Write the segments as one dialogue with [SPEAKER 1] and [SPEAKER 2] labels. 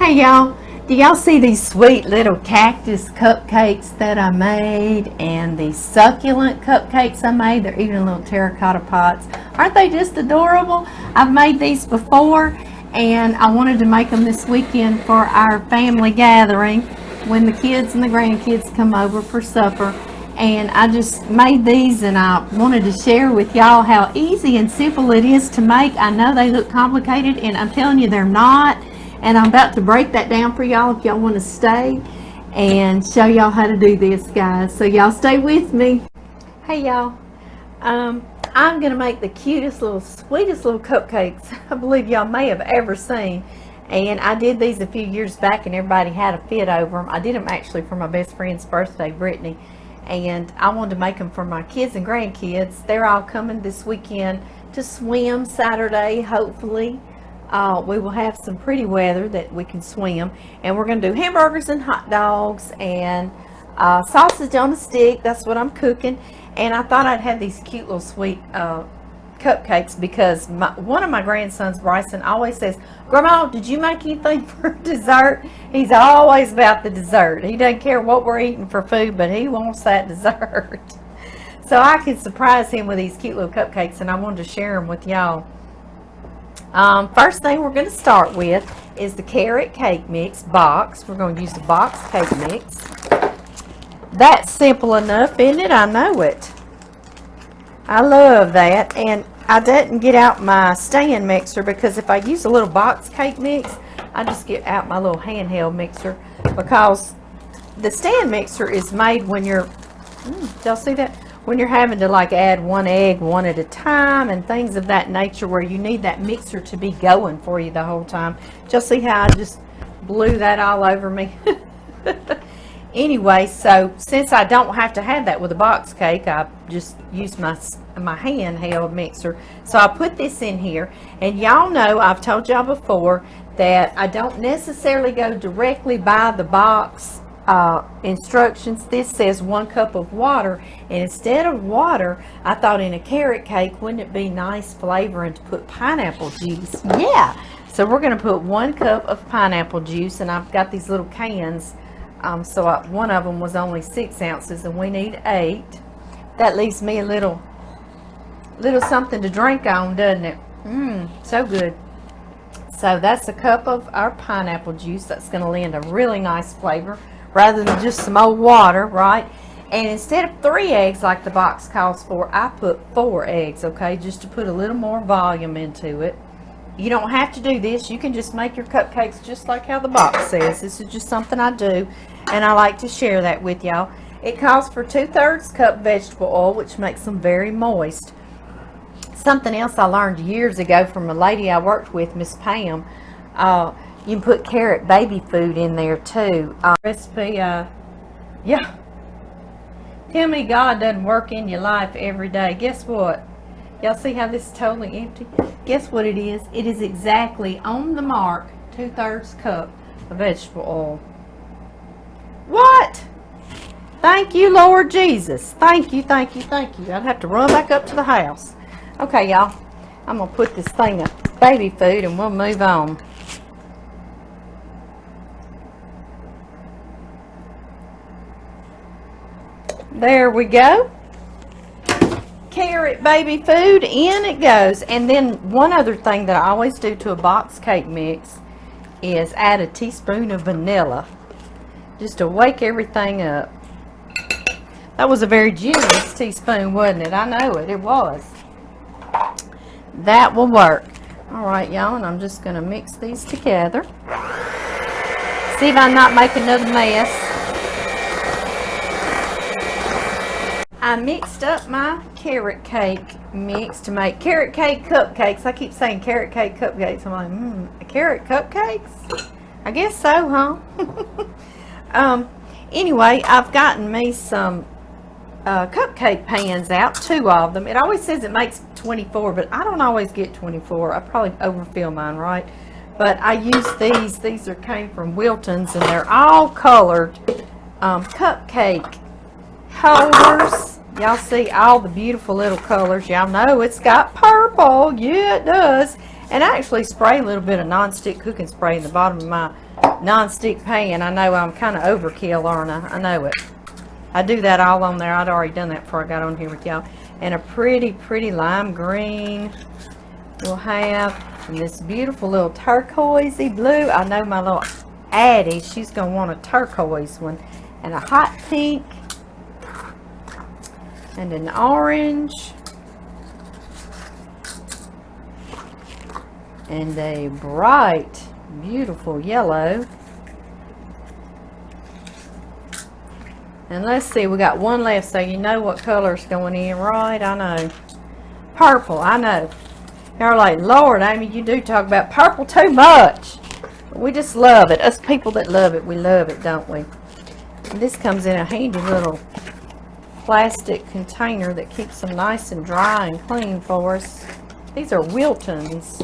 [SPEAKER 1] Hey y'all, do y'all see these sweet little cactus cupcakes that I made and these succulent cupcakes I made? They're even in little terracotta pots. Aren't they just adorable? I've made these before and I wanted to make them this weekend for our family gathering when the kids and the grandkids come over for supper. And I just made these and I wanted to share with y'all how easy and simple it is to make. I know they look complicated and I'm telling you they're not. And I'm about to break that down for y'all if y'all want to stay and show y'all how to do this, guys. So y'all stay with me. Hey y'all, I'm going to make the cutest little, sweetest little cupcakes I believe y'all may have ever seen. And I did these a few years back and everybody had a fit over them. I did them actually for my best friend's birthday, Brittany. And I wanted to make them for my kids and grandkids. They're all coming this weekend to swim Saturday, hopefully. We will have some pretty weather that we can swim, and we're going to do hamburgers and hot dogs and sausage on a stick. That's what I'm cooking. And I thought I'd have these cute little sweet cupcakes because one of my grandsons, Bryson, always says, "Grandma, did you make anything for dessert?" He's always about the dessert. He doesn't care what we're eating for food, but he wants that dessert. So I can surprise him with these cute little cupcakes, and I wanted to share them with y'all. First thing we're going to start with is the carrot cake mix box. We're going to use the box cake mix. That's simple enough, isn't it? I know it. I love that. And I didn't get out my stand mixer because if I use a little box cake mix, I just get out my little handheld mixer because the stand mixer is made when you're, y'all see that? When you're having to like add one egg one at a time and things of that nature where you need that mixer to be going for you the whole time. Just see how I just blew that all over me. Anyway, so since I don't have to have that with a box cake, I just use my handheld mixer. So I put this in here, and y'all know I've told y'all before that I don't necessarily go directly by the box instructions. This says 1 cup of water, and instead of water, I thought in a carrot cake, wouldn't it be nice flavoring to put pineapple juice? Yeah, so we're going to put 1 cup of pineapple juice, and I've got these little cans, one of them was only 6 ounces and we need 8. That leaves me a little something to drink on, doesn't it? So good. So that's a cup of our pineapple juice. That's going to lend a really nice flavor rather than just some old water, right? And instead of 3 eggs like the box calls for, I put 4 eggs, okay, just to put a little more volume into it. You don't have to do this. You can just make your cupcakes just like how the box says. This is just something I do, and I like to share that with y'all. It calls for 2/3 cup vegetable oil, which makes them very moist. Something else I learned years ago from a lady I worked with, Miss Pam, you can put carrot baby food in there too. Recipe, yeah. Tell me God doesn't work in your life every day. Guess what? Y'all see how this is totally empty? Guess what it is? It is exactly on the mark, 2/3 cup of vegetable oil. What? Thank you, Lord Jesus. Thank you, thank you, thank you. I'd have to run back up to the house. Okay, y'all. I'm going to put this thing of baby food and we'll move on. There we go. Carrot baby food, in it goes. And then one other thing that I always do to a box cake mix is add a teaspoon of vanilla just to wake everything up. That was a very generous teaspoon, wasn't it? I know it. It was. That will work. All right, y'all, and I'm just going to mix these together. See if I'm not making another mess. I mixed up my carrot cake mix to make carrot cake cupcakes. I keep saying carrot cake cupcakes. I'm like, carrot cupcakes? I guess so, huh? Anyway, I've gotten me some cupcake pans out, 2 of them. It always says it makes 24, but I don't always get 24. I probably overfill mine, right? But I use these. These came from Wilton's, and they're all colored cupcake holders. Y'all see all the beautiful little colors. Y'all know it's got purple. Yeah, it does. And I actually spray a little bit of non-stick cooking spray in the bottom of my non-stick pan. I know I'm kind of overkill, aren't I? I know it. I do that all on there. I'd already done that before I got on here with y'all. And a pretty, pretty lime green we'll have. And this beautiful little turquoisey blue. I know my little Addie, she's going to want a turquoise one. And a hot pink. And an orange. And a bright, beautiful yellow. And let's see, we got one left, so you know what color's going in, right? I know. Purple, I know. You're like, Lord, Amy, you do talk about purple too much. We just love it. Us people that love it, we love it, don't we? And this comes in a handy little plastic container that keeps them nice and dry and clean for us. These are Wilton's,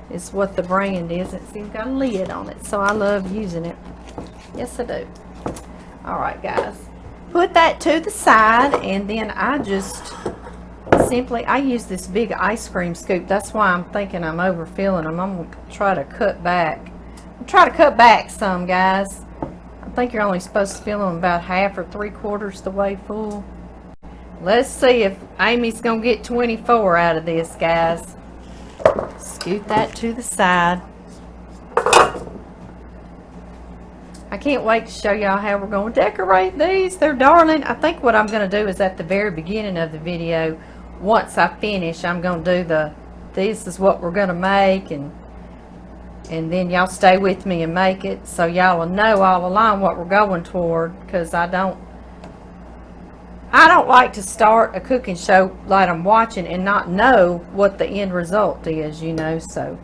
[SPEAKER 1] is what the brand is. It's got a lid on it, so I love using it. Yes, I do. All right, guys. Put that to the side, and then I just simply, I use this big ice cream scoop. That's why I'm thinking I'm overfilling them. I'm going to try to cut back. Try to cut back some, guys. I think you're only supposed to fill them about half or 3/4 the way full. Let's see if Amy's going to get 24 out of this, guys. Scoot that to the side. I can't wait to show y'all how we're going to decorate these. They're darling. I think what I'm going to do is at the very beginning of the video, once I finish, I'm going to do this is what we're going to make, and then y'all stay with me and make it, so y'all will know all along what we're going toward, because I don't like to start a cooking show like I'm watching and not know what the end result is, you know. So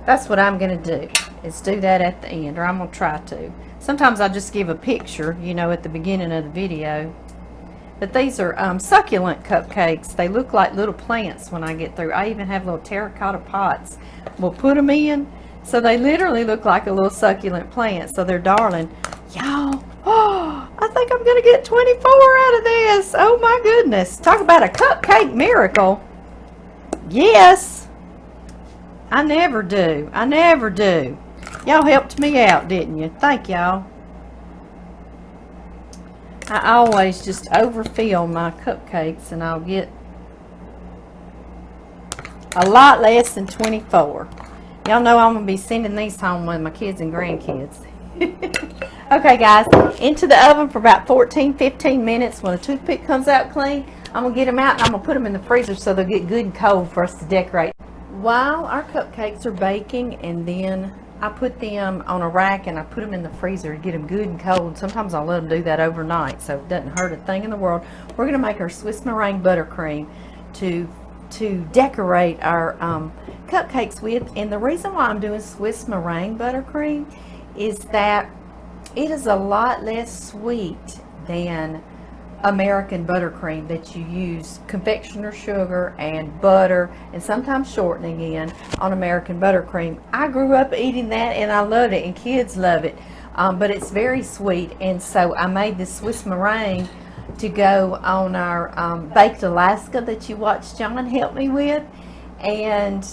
[SPEAKER 1] that's what I'm going to do, is do that at the end, or I'm going to try to. Sometimes I just give a picture, you know, at the beginning of the video. But these are succulent cupcakes. They look like little plants when I get through. I even have little terracotta pots. We'll put them in, so they literally look like a little succulent plant. So they're darling. Y'all, oh, I think I'm going to get 24 out of this. Oh my goodness. Talk about a cupcake miracle. Yes. I never do. I never do. Y'all helped me out, didn't you? Thank y'all. I always just overfill my cupcakes, and I'll get a lot less than 24. Y'all know I'm going to be sending these home with my kids and grandkids. Okay, guys, into the oven for about 14-15 minutes. When a toothpick comes out clean, I'm going to get them out, and I'm going to put them in the freezer so they'll get good and cold for us to decorate. While our cupcakes are baking, and then I put them on a rack and I put them in the freezer to get them good and cold. Sometimes I'll let them do that overnight, so it doesn't hurt a thing in the world. We're going to make our Swiss meringue buttercream to decorate our cupcakes with. And the reason why I'm doing Swiss meringue buttercream is that it is a lot less sweet than American buttercream that you use confectioner sugar and butter and sometimes shortening in on American buttercream. I grew up eating that and I love it, and kids love it, but it's very sweet. And so I made this Swiss meringue to go on our baked Alaska that you watched John help me with, and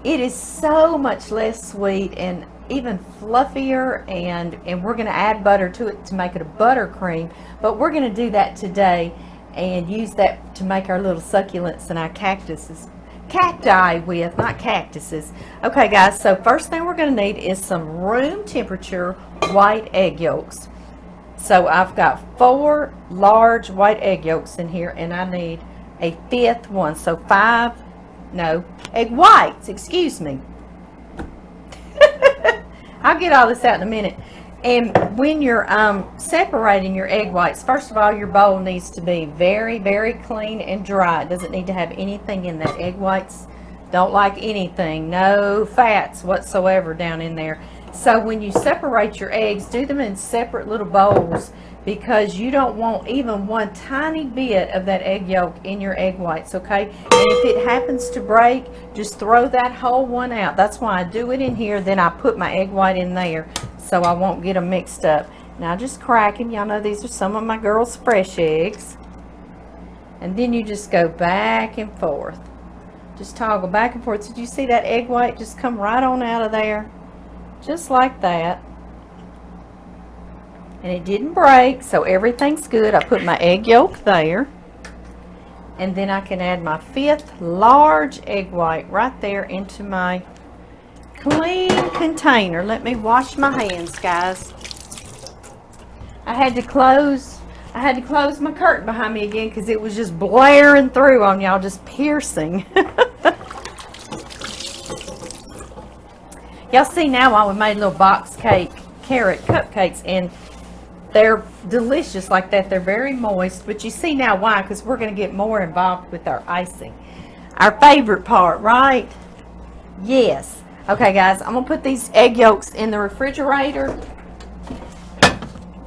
[SPEAKER 1] it is so much less sweet and even fluffier, and we're going to add butter to it to make it a buttercream. But we're going to do that today and use that to make our little succulents and our cacti with, not cactuses. Okay, guys, so first thing we're going to need is some room temperature white egg yolks. So I've got 4 large white egg yolks in here, and I need a 5th one. So 5 egg whites, excuse me. I'll get all this out in a minute. And when you're separating your egg whites, first of all, your bowl needs to be very, very clean and dry. It doesn't need to have anything in that. Egg whites don't like anything, no fats whatsoever down in there. So when you separate your eggs, do them in separate little bowls, because you don't want even one tiny bit of that egg yolk in your egg whites, okay? And if it happens to break, just throw that whole one out. That's why I do it in here, then I put my egg white in there so I won't get them mixed up. Now just crack them. Y'all know these are some of my girls' fresh eggs. And then you just go back and forth. Just toggle back and forth. Did you see that egg white just come right on out of there? Just like that. And it didn't break, so everything's good. I put my egg yolk there. And then I can add my 5th large egg white right there into my clean container. Let me wash my hands, guys. I had to close my curtain behind me again because it was just blaring through on y'all, just piercing. Y'all see now why we made little box cake carrot cupcakes, and they're delicious like that. They're very moist, but you see now why, because we're going to get more involved with our icing. Our favorite part, right? Yes. Okay, guys, I'm going to put these egg yolks in the refrigerator.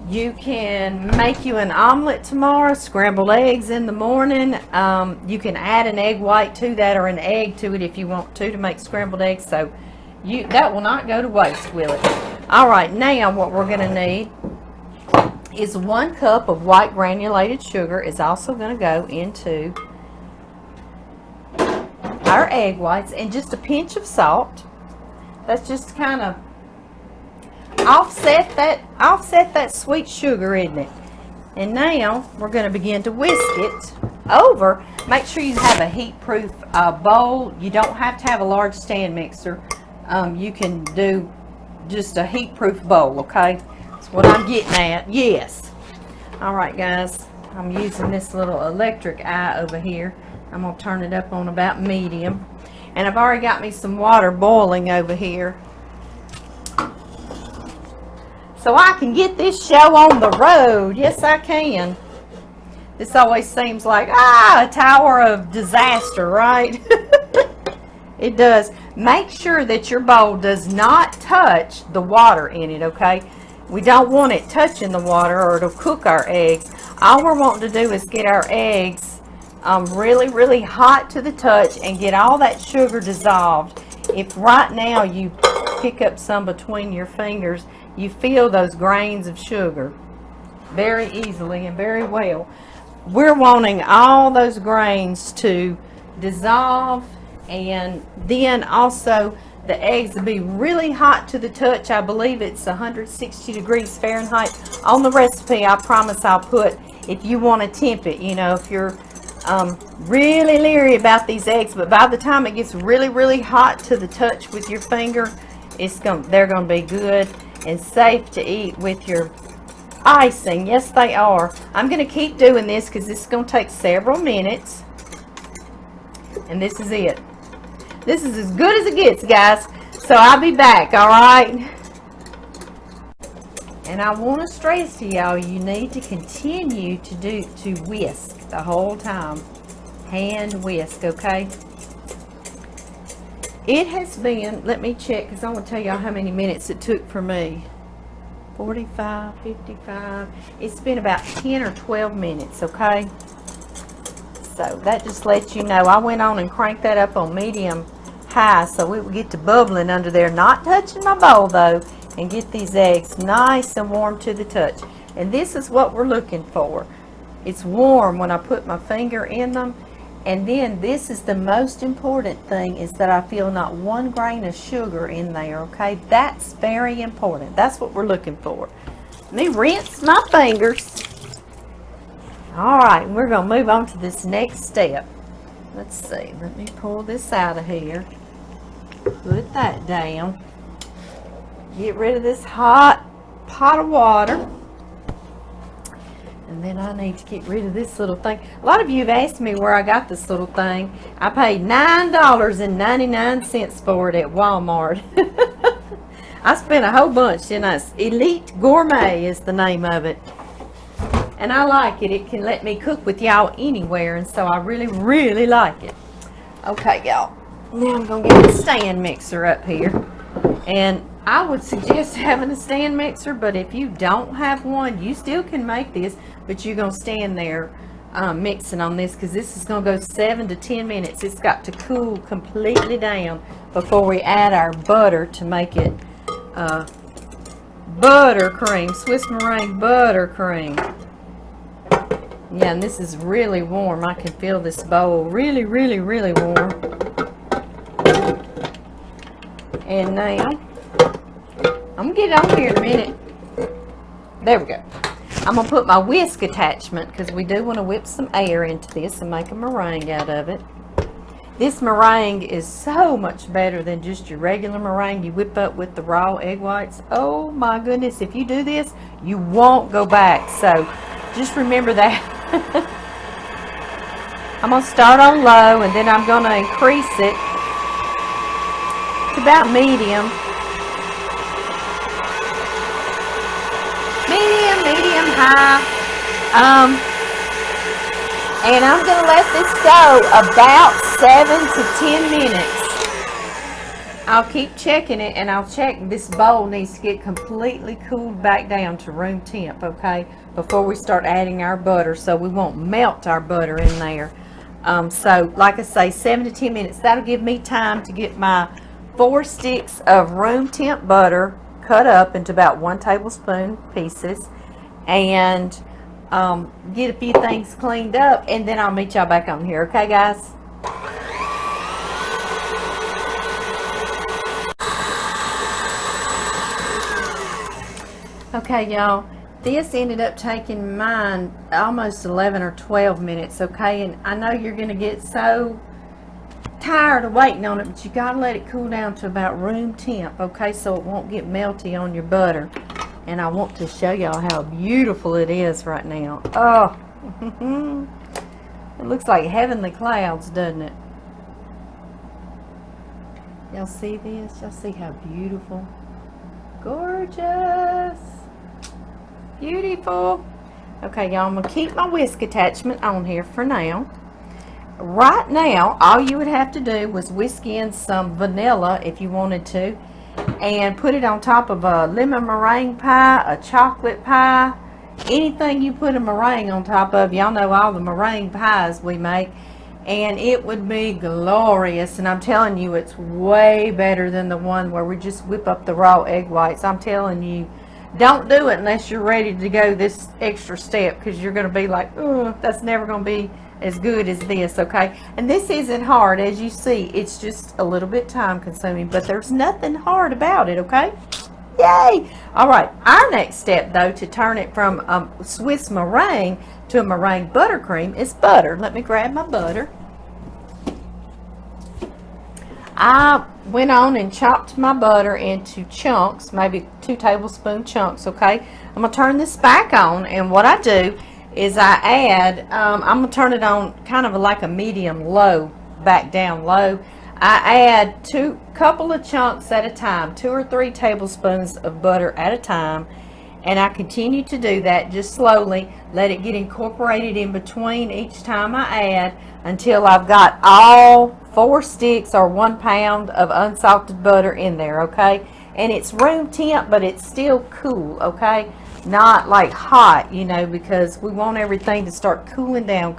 [SPEAKER 1] You can make you an omelet tomorrow, scrambled eggs in the morning. You can add an egg white to that or an egg to it if you want to make scrambled eggs. So that will not go to waste, will it? All right, now what we're going to need is 1 cup of white granulated sugar. Is also going to go into our egg whites, and just a pinch of salt. That's just kind of offset that sweet sugar, isn't it? And now we're going to begin to whisk it over. Make sure you have a heat-proof bowl. You don't have to have a large stand mixer. You can do just a heat-proof bowl, okay? That's what I'm getting at. Yes. All right, guys. I'm using this little electric eye over here. I'm going to turn it up on about medium. And I've already got me some water boiling over here, so I can get this show on the road. Yes, I can. This always seems like, a tower of disaster, right? It does. Make sure that your bowl does not touch the water in it, okay? We don't want it touching the water or it'll cook our eggs. All we're wanting to do is get our eggs really, really hot to the touch and get all that sugar dissolved. If right now you pick up some between your fingers, you feel those grains of sugar very easily and very well. We're wanting all those grains to dissolve, and then also the eggs will be really hot to the touch. I believe it's 160 degrees Fahrenheit. On the recipe, I promise I'll put, if you want to temp it, you know, if you're really leery about these eggs, but by the time it gets really, really hot to the touch with your finger, they're going to be good and safe to eat with your icing. Yes, they are. I'm going to keep doing this because this is going to take several minutes, and this is it. This is as good as it gets, guys. So I'll be back, all right? And I want to stress to y'all, you need to continue to whisk the whole time. Hand whisk, okay? It has been, let me check because I want to tell y'all how many minutes it took for me. 45, 55. It's been about 10 or 12 minutes, okay? So that just lets you know. I went on and cranked that up on medium high so it would get to bubbling under there, not touching my bowl though, and get these eggs nice and warm to the touch. And this is what we're looking for. It's warm when I put my finger in them. And then this is the most important thing, is that I feel not 1 grain of sugar in there, okay? That's very important. That's what we're looking for. Let me rinse my fingers. All right, we're going to move on to this next step. Let's see. Let me pull this out of here. Put that down. Get rid of this hot pot of water. And then I need to get rid of this little thing. A lot of you have asked me where I got this little thing. I paid $9.99 for it at Walmart. I spent a whole bunch, didn't I? Elite Gourmet is the name of it. And I like it. It can let me cook with y'all anywhere, and so I really, really like it. Okay, y'all. Now I'm going to get the stand mixer up here. And I would suggest having a stand mixer, but if you don't have one, you still can make this, but you're going to stand there mixing on this, because this is going to go 7 to 10 minutes. It's got to cool completely down before we add our butter to make it buttercream, Swiss meringue buttercream. Yeah, and this is really warm. I can feel this bowl really, really, really warm. And now, I'm going to get it on here in a minute. There we go. I'm going to put my whisk attachment because we do want to whip some air into this and make a meringue out of it. This meringue is so much better than just your regular meringue you whip up with the raw egg whites. Oh my goodness, if you do this, you won't go back. So just remember that. I'm going to start on low and then I'm going to increase it to about medium. Medium, high. And I'm going to let this go about 7 to 10 minutes. I'll keep checking it, and I'll check this bowl needs to get completely cooled back down to room temp, okay, before we start adding our butter so we won't melt our butter in there. So like I say, 7 to 10 minutes. That'll give me time to get my 4 sticks of room temp butter cut up into about 1 tablespoon pieces and get a few things cleaned up, and then I'll meet y'all back on here. Okay, guys? Okay, y'all. This ended up taking mine almost 11 or 12 minutes, okay? And I know you're going to get so tired of waiting on it, but you got to let it cool down to about room temp, okay? So it won't get melty on your butter. And I want to show y'all how beautiful it is right now. Oh, it looks like heavenly clouds, doesn't it? Y'all see this? Y'all see how beautiful? Gorgeous. Beautiful. Okay, y'all, I'm going to keep my whisk attachment on here for now. Right now, all you would have to do was whisk in some vanilla if you wanted to, and put it on top of a lemon meringue pie, a chocolate pie, anything you put a meringue on top of. Y'all know all the meringue pies we make, and it would be glorious. And I'm telling you, it's way better than the one where we just whip up the raw egg whites. I'm telling you, don't do it unless you're ready to go this extra step, because you're going to be like, oh, that's never going to be as good as this, okay? And this isn't hard, as you see. It's just a little bit time consuming, but there's nothing hard about it, okay? Yay! All right, our next step, though, to turn it from Swiss meringue to a meringue buttercream is butter. Let me grab my butter. I went on and chopped my butter into chunks, maybe 2 tablespoon chunks, okay? I'm going to turn this back on, and what I do is I add, I'm going to turn it on kind of like a medium low, back down low. I add couple of chunks at a time, 2 or 3 tablespoons of butter at a time, and I continue to do that just slowly. Let it get incorporated in between each time I add until I've got all 4 sticks or 1 pound of unsalted butter in there, okay? And it's room temp, but it's still cool, okay? Not like hot, you know, because we want everything to start cooling down.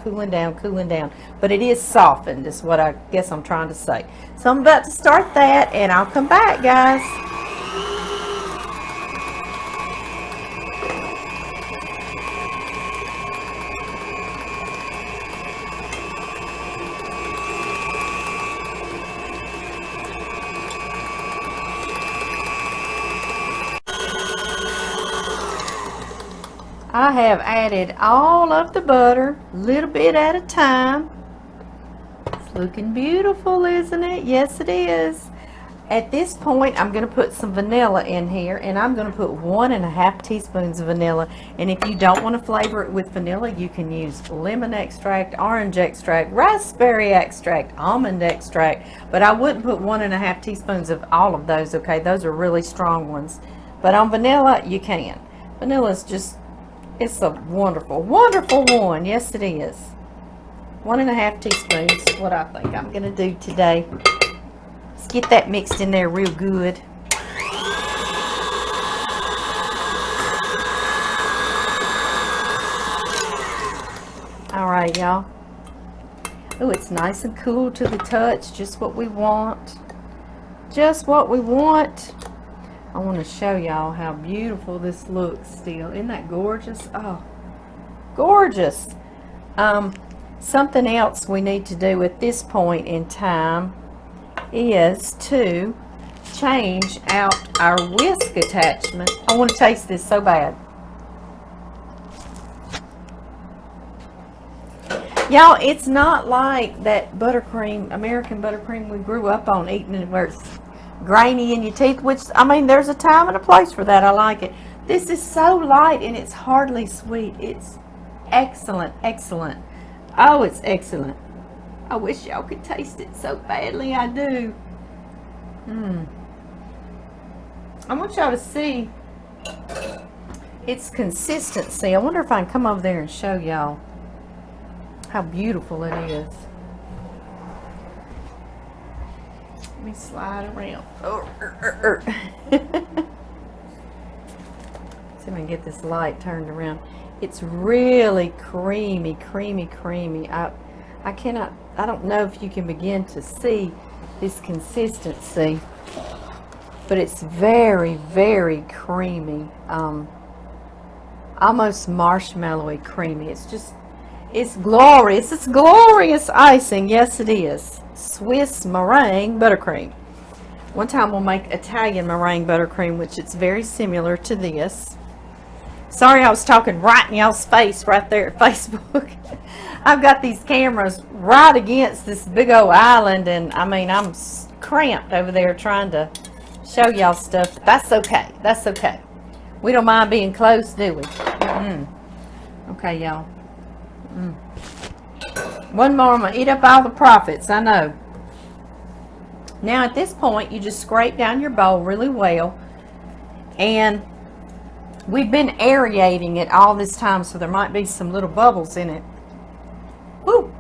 [SPEAKER 1] But it is softened, is what I guess I'm trying to say. So I'm about to start that, and I'll come back, guys. I have added all of the butter, a little bit at a time. It's looking beautiful, isn't it? Yes, it is. At this point, I'm going to put some vanilla in here, and I'm going to put 1½ teaspoons of vanilla. And if you don't want to flavor it with vanilla, you can use lemon extract, orange extract, raspberry extract, almond extract. But I wouldn't put 1½ teaspoons of all of those, okay? Those are really strong ones. But on vanilla, you can. Vanilla is just... it's a wonderful, wonderful one. Yes, it is. 1½ teaspoons is what I think I'm going to do today. Let's get that mixed in there real good. All right, y'all. Oh, it's nice and cool to the touch. Just what we want. Just what we want. I want to show y'all how beautiful this looks still. Isn't that gorgeous? Oh, gorgeous. Something else we need to do at this point in time is to change out our whisk attachment. I want to taste this so bad. Y'all, it's not like that buttercream, American buttercream we grew up on eating it, where it's grainy in your teeth, which, I mean, there's a time and a place for that. I like it. This is so light and it's hardly sweet. It's excellent, excellent. Oh, it's excellent. I wish y'all could taste it so badly. I do. I want y'all to see its consistency. I wonder if I can come over there and show y'all how beautiful it is. Let me slide around. See if I can get this light turned around. It's really creamy, creamy, creamy. I don't know if you can begin to see this consistency, but it's very, very creamy. Almost marshmallowy creamy. It's glorious. It's glorious icing. Yes, it is. Swiss meringue buttercream. One time we'll make Italian meringue buttercream, which is very similar to this. Sorry, I was talking right in y'all's face right there at Facebook. I've got these cameras right against this big old island, and I mean, I'm cramped over there trying to show y'all stuff. But that's okay. That's okay. We don't mind being close, do we? Okay, y'all. One more, I'm going to eat up all the profits, I know. Now at this point, you just scrape down your bowl really well. And we've been aerating it all this time, so there might be some little bubbles in it. Woo!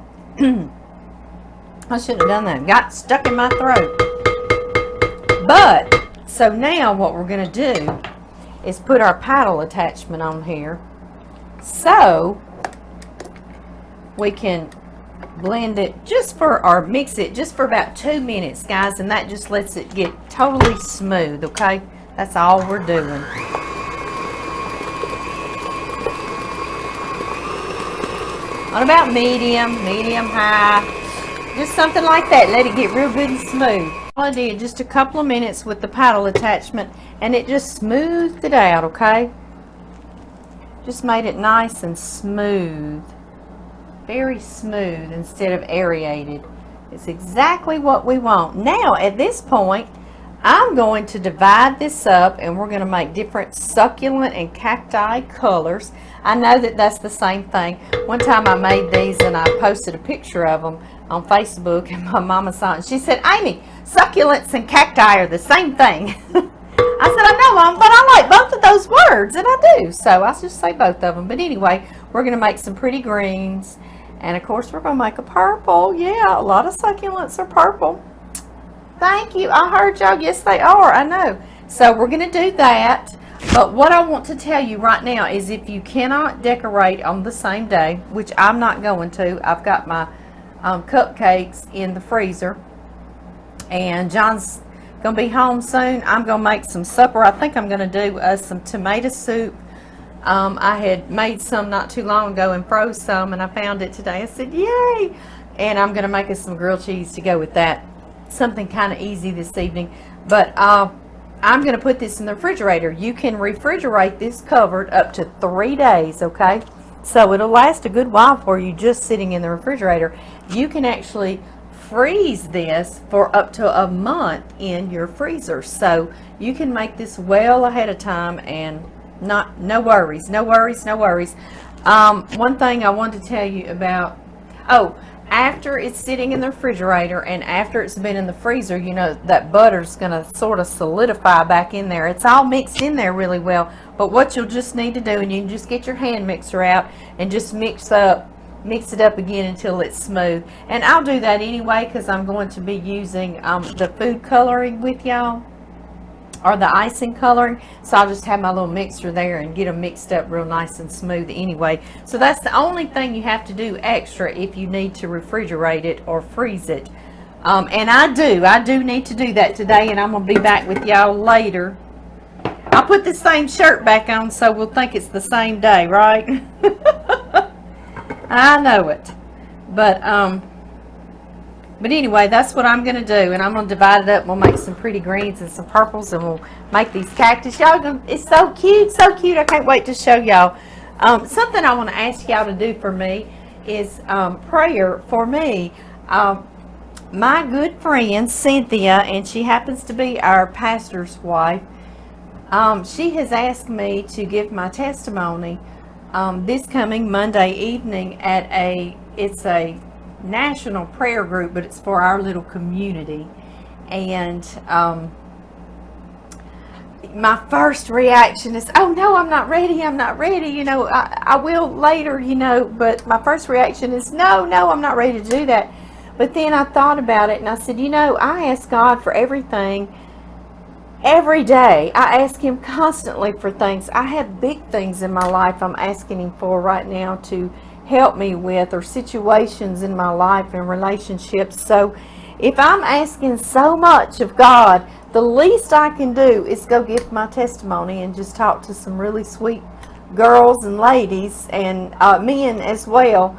[SPEAKER 1] I shouldn't have done that. Got stuck in my throat. But, so now what we're going to do is put our paddle attachment on here. So we can blend it just for, or mix it just for about 2 minutes, guys, and that just lets it get totally smooth, okay? That's all we're doing. On about medium high, just something like that. Let it get real good and smooth. I did just a couple of minutes with the paddle attachment, and it just smoothed it out, okay? Just made it nice and smooth. Very smooth instead of aerated. It's exactly what we want. Now at this point, I'm going to divide this up, and we're going to make different succulent and cacti colors. I know that that's the same thing. One time I made these and I posted a picture of them on Facebook, and my mama saw it and she said, Amy, succulents and cacti are the same thing. I said, I know, Mom, but I like both of those words, and I do. So I'll just say both of them. But anyway, we're going to make some pretty greens. And of course, we're going to make a purple. Yeah, a lot of succulents are purple. Thank you. I heard y'all. Yes, they are. I know. So we're going to do that. But what I want to tell you right now is if you cannot decorate on the same day, which I'm not going to, I've got my cupcakes in the freezer. And John's going to be home soon. I'm going to make some supper. I think I'm going to do some tomato soup. I had made some not too long ago and froze some, and I found it today. I said, yay! And I'm going to make us some grilled cheese to go with that. Something kind of easy this evening. But I'm going to put this in the refrigerator. You can refrigerate this covered up to 3 days, okay? So it'll last a good while for you just sitting in the refrigerator. You can actually freeze this for up to a month in your freezer. So you can make this well ahead of time, and no worries. One thing I wanted to tell you about, after it's sitting in the refrigerator and after it's been in the freezer, you know that butter's going to sort of solidify back in there. It's all mixed in there really well, but what you'll just need to do, and you can just get your hand mixer out and just mix it up again until it's smooth. And I'll do that anyway because I'm going to be using the food coloring with y'all, or the icing coloring, so I'll just have my little mixer there and get them mixed up real nice and smooth anyway. So that's the only thing you have to do extra if you need to refrigerate it or freeze it. And I do need to do that today, and I'm going to be back with y'all later. I'll put the same shirt back on so we'll think it's the same day, right? I know it. But But anyway, that's what I'm going to do, and I'm going to divide it up. We'll make some pretty greens and some purples, and we'll make these cactus. Y'all, it's so cute, so cute. I can't wait to show y'all. Something I want to ask y'all to do for me is prayer for me. My good friend Cynthia, and she happens to be our pastor's wife, she has asked me to give my testimony this coming Monday evening at it's a national prayer group, but it's for our little community. And my first reaction is, oh no, I'm not ready, you know, I will later, you know, but my first reaction is, no, I'm not ready to do that. But then I thought about it, and I said, you know, I ask God for everything every day. I ask Him constantly for things. I have big things in my life I'm asking Him for right now to help me with, or situations in my life and relationships. So if I'm asking so much of God, the least I can do is go give my testimony and just talk to some really sweet girls and ladies, and men as well,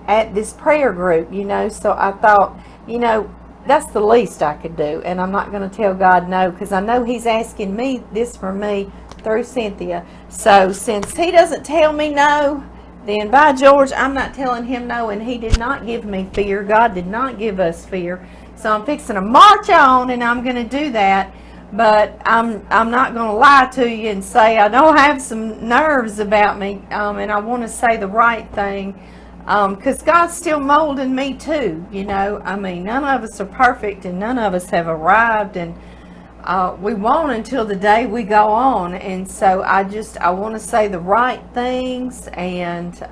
[SPEAKER 1] at this prayer group, you know. So I thought, you know, that's the least I could do, and I'm not going to tell God no, because I know He's asking me this for me through Cynthia. So since He doesn't tell me no, then by George, I'm not telling Him no, and He did not give me fear. God did not give us fear. So I'm fixing to march on, and I'm going to do that. But I'm not going to lie to you and say I don't have some nerves about me, and I want to say the right thing, because God's still molding me too, you know. I mean, none of us are perfect, and none of us have arrived, and we won't until the day we go on. And so I want to say the right things, and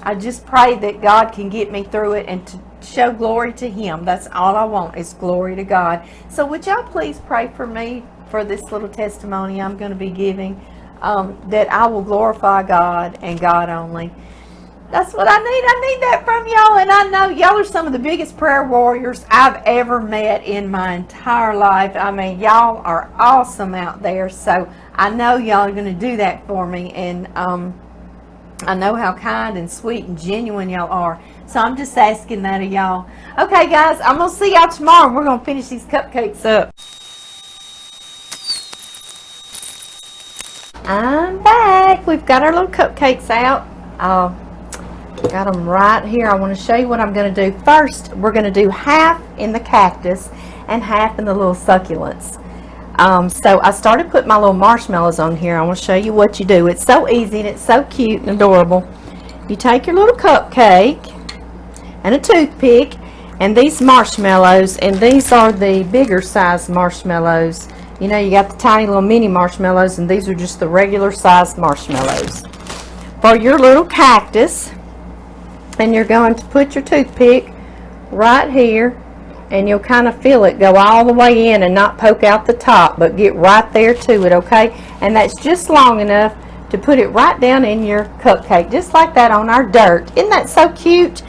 [SPEAKER 1] I just pray that God can get me through it and to show glory to Him. That's all I want, is glory to God. So would y'all please pray for me for this little testimony I'm going to be giving, that I will glorify God and God only. That's what I need. I need that from y'all. And I know y'all are some of the biggest prayer warriors I've ever met in my entire life. I mean, y'all are awesome out there. So I know y'all are going to do that for me. And I know how kind and sweet and genuine y'all are. So I'm just asking that of y'all. Okay, guys, I'm going to see y'all tomorrow. We're going to finish these cupcakes up. I'm back. We've got our little cupcakes out. Got them right here. I want to show you what I'm going to do. First, we're going to do half in the cactus and half in the little succulents. So I started putting my little marshmallows on here. I want to show you what you do. It's so easy and it's so cute and adorable. You take your little cupcake and a toothpick and these marshmallows, and these are the bigger size marshmallows. You know, you got the tiny little mini marshmallows, and these are just the regular size marshmallows. For your little cactus, and you're going to put your toothpick right here, and you'll kind of feel it go all the way in and not poke out the top, but get right there to it, okay? And that's just long enough to put it right down in your cupcake, just like that on our dirt. Isn't that so cute?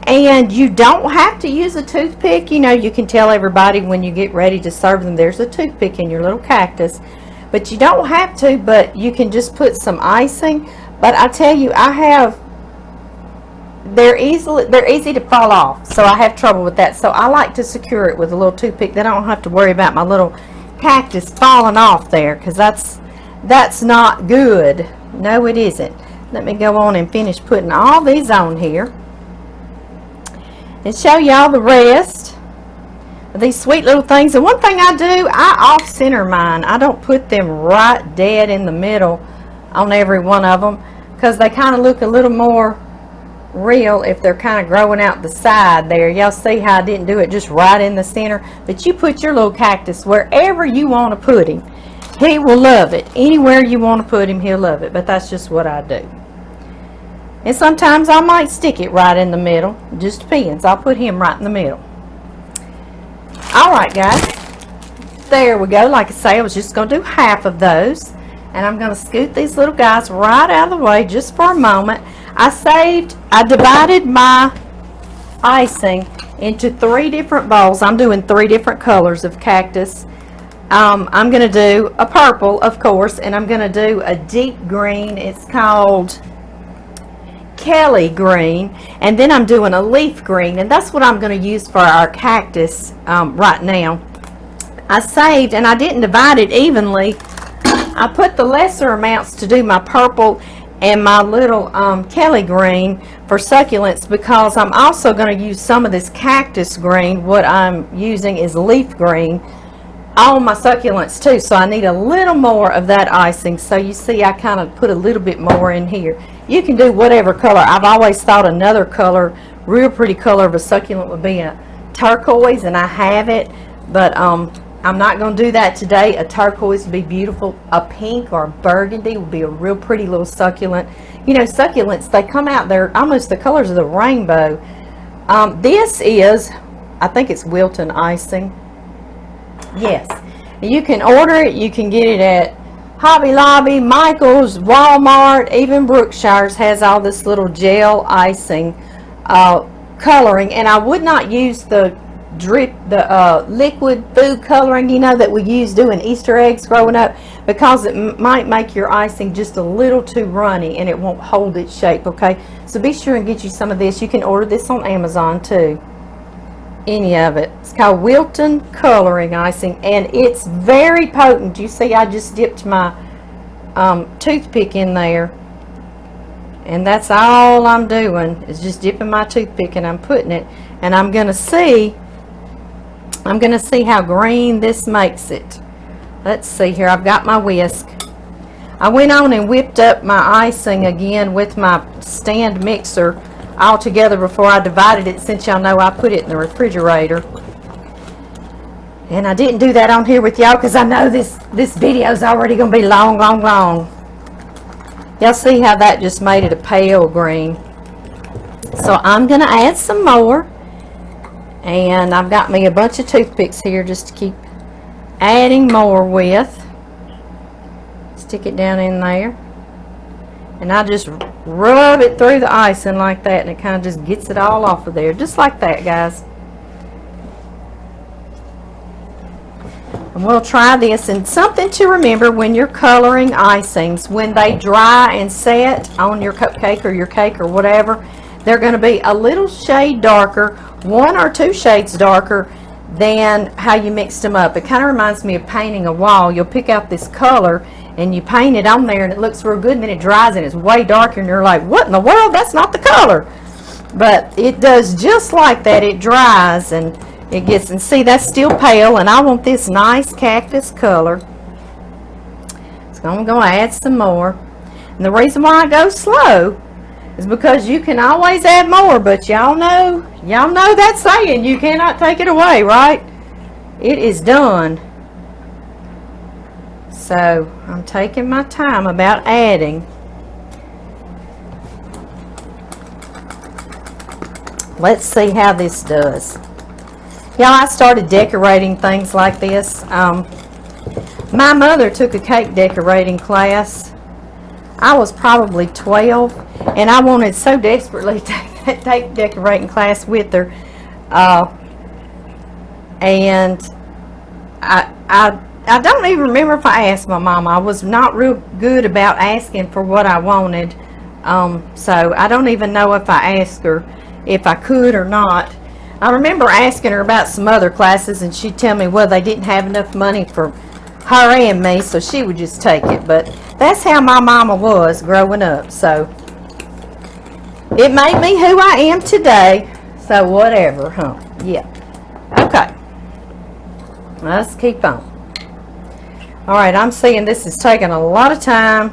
[SPEAKER 1] And you don't have to use a toothpick. You know, you can tell everybody when you get ready to serve them, there's a toothpick in your little cactus. But you don't have to, but you can just put some icing. But I tell you, they're easy to fall off, so I have trouble with that. So I like to secure it with a little toothpick. Then I don't have to worry about my little cactus falling off there, because that's not good. No, it isn't. Let me go on and finish putting all these on here and show y'all the rest of these sweet little things. And one thing I do, I off center mine. I don't put them right dead in the middle on every one of them, because they kind of look a little more real if they're kind of growing out the side there. Y'all see how I didn't do it just right in the center? But you put your little cactus wherever you want to put him. He will love it. Anywhere you want to put him, he'll love it. But that's just what I do. And sometimes I might stick it right in the middle. It just depends. I'll put him right in the middle. Alright, guys. There we go. Like I say, I was just going to do half of those. And I'm going to scoot these little guys right out of the way just for a moment. I divided my icing into 3 different bowls. I'm doing 3 different colors of cactus. I'm going to do a purple, of course, and I'm going to do a deep green. It's called Kelly green, and then I'm doing a leaf green, and that's what I'm going to use for our cactus right now. I saved, and I didn't divide it evenly. I put the lesser amounts to do my purple and my little Kelly green for succulents, because I'm also going to use some of this cactus green. What I'm using is leaf green on my succulents too, so I need a little more of that icing. So you see I kind of put a little bit more in here. You can do whatever color. I've always thought another color, real pretty color of a succulent, would be a turquoise, and I have it, but I'm not going to do that today. A turquoise would be beautiful. A pink or a burgundy would be a real pretty little succulent. You know, succulents, they come out, they're almost the colors of the rainbow. This is, I think it's Wilton icing. Yes. You can order it. You can get it at Hobby Lobby, Michael's, Walmart, even Brookshire's has all this little gel icing coloring. And I would not use the liquid food coloring, you know, that we used doing Easter eggs growing up, because it might make your icing just a little too runny and it won't hold its shape. Okay, so be sure and get you some of this. You can order this on Amazon too, any of it. It's called Wilton coloring icing, and it's very potent. You see I just dipped my toothpick in there, and that's all I'm doing is just dipping my toothpick, and I'm putting it, and I'm gonna see how green this makes it. Let's see here. I've got my whisk. I went on and whipped up my icing again with my stand mixer all together before I divided it, since y'all know I put it in the refrigerator. And I didn't do that on here with y'all because I know this video is already going to be long. Y'all see how that just made it a pale green. So I'm going to add some more. And I've got me a bunch of toothpicks here just to keep adding more with. Stick it down in there. And I just rub it through the icing like that, and it kind of just gets it all off of there. Just like that, guys. And we'll try this. And something to remember when you're coloring icings, when they dry and set on your cupcake or your cake or whatever, they're going to be a little shade darker, 1 or 2 shades darker than how you mixed them up. It kind of reminds me of painting a wall. You'll pick out this color and you paint it on there and it looks real good, and then it dries and it's way darker and you're like, what in the world? That's not the color. But it does just like that. It dries and it gets, and see, that's still pale, and I want this nice cactus color. So I'm going to add some more. And the reason why I go slow is because you can always add more, but y'all know that saying, you cannot take it away, right? It is done. So I'm taking my time about adding. Let's see how this does. Y'all, I started decorating things like this. My mother took a cake decorating class. I was probably 12, and I wanted so desperately to take decorating class with her. And I don't even remember if I asked my mom. I was not real good about asking for what I wanted. So I don't even know if I asked her if I could or not. I remember asking her about some other classes, and she'd tell me, well, they didn't have enough money for her and me, so she would just take it. But that's how my mama was growing up. So it made me who I am today. So whatever, huh? Yeah. Okay. Let's keep on. All right, I'm seeing this is taking a lot of time.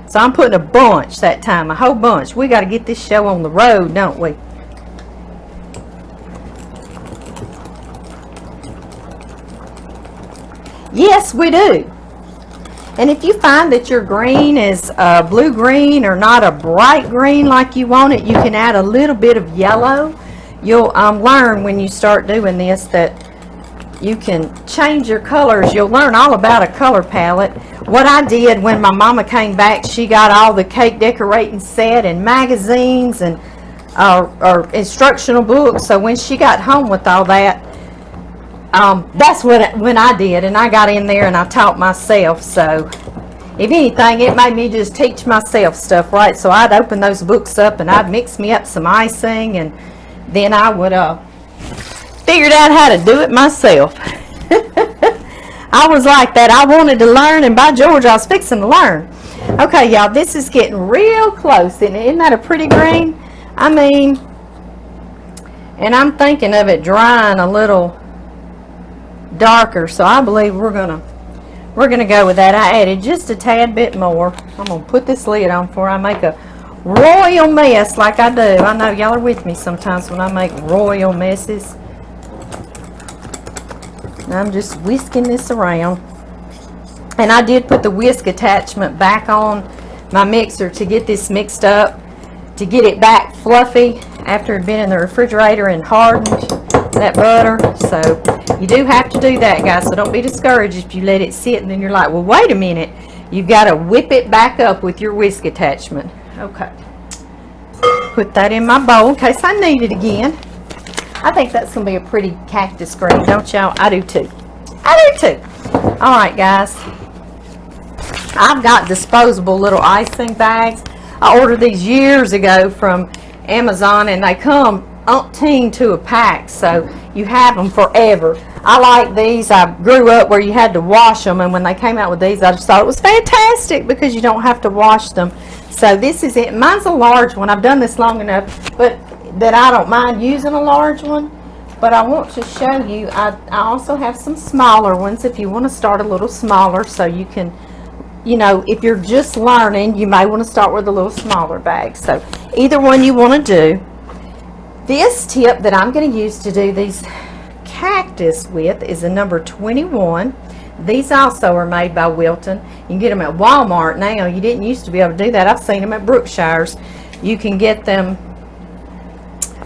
[SPEAKER 1] So I'm putting a bunch that time, a whole bunch. We got to get this show on the road, don't we? Yes, we do. And if you find that your green is blue-green or not a bright green like you want it, you can add a little bit of yellow. You'll learn when you start doing this that you can change your colors. You'll learn all about a color palette. What I did when my mama came back, she got all the cake decorating set and magazines and or instructional books. So when she got home with all that, that's when I did, and I got in there and I taught myself. So if anything, it made me just teach myself stuff, right? So I'd open those books up and I'd mix me up some icing, and then I would figured out how to do it myself. I was like that. I wanted to learn, and by George, I was fixing to learn. Okay, y'all, this is getting real close. Isn't that a pretty green? I mean, and I'm thinking of it drying a little darker, so I believe we're gonna go with that. I added just a tad bit more. I'm gonna put this lid on before I make a royal mess like I do. I know y'all are with me sometimes when I make royal messes. And I'm just whisking this around. And I did put the whisk attachment back on my mixer to get this mixed up, to get it back fluffy after it had been in the refrigerator and hardened that butter. So you do have to do that, guys, so don't be discouraged if you let it sit and then you're like, well, wait a minute. You've got to whip it back up with your whisk attachment. Okay. Put that in my bowl in case I need it again. I think that's going to be a pretty cactus green, don't y'all? I do too. I do too. All right, guys. I've got disposable little icing bags. I ordered these years ago from Amazon, and they come umpteen to a pack, so you have them forever. I like these. I grew up where you had to wash them, and when they came out with these, I just thought it was fantastic because you don't have to wash them. So this is it. Mine's a large one. I've done this long enough, but that I don't mind using a large one. But I want to show you, I also have some smaller ones if you want to start a little smaller, so you can, you know, if you're just learning, you may want to start with a little smaller bag. So either one you want to do. This tip that I'm going to use to do these cactus with is a number 21. These also are made by Wilton. You can get them at Walmart now. You didn't used to be able to do that. I've seen them at Brookshire's. You can get them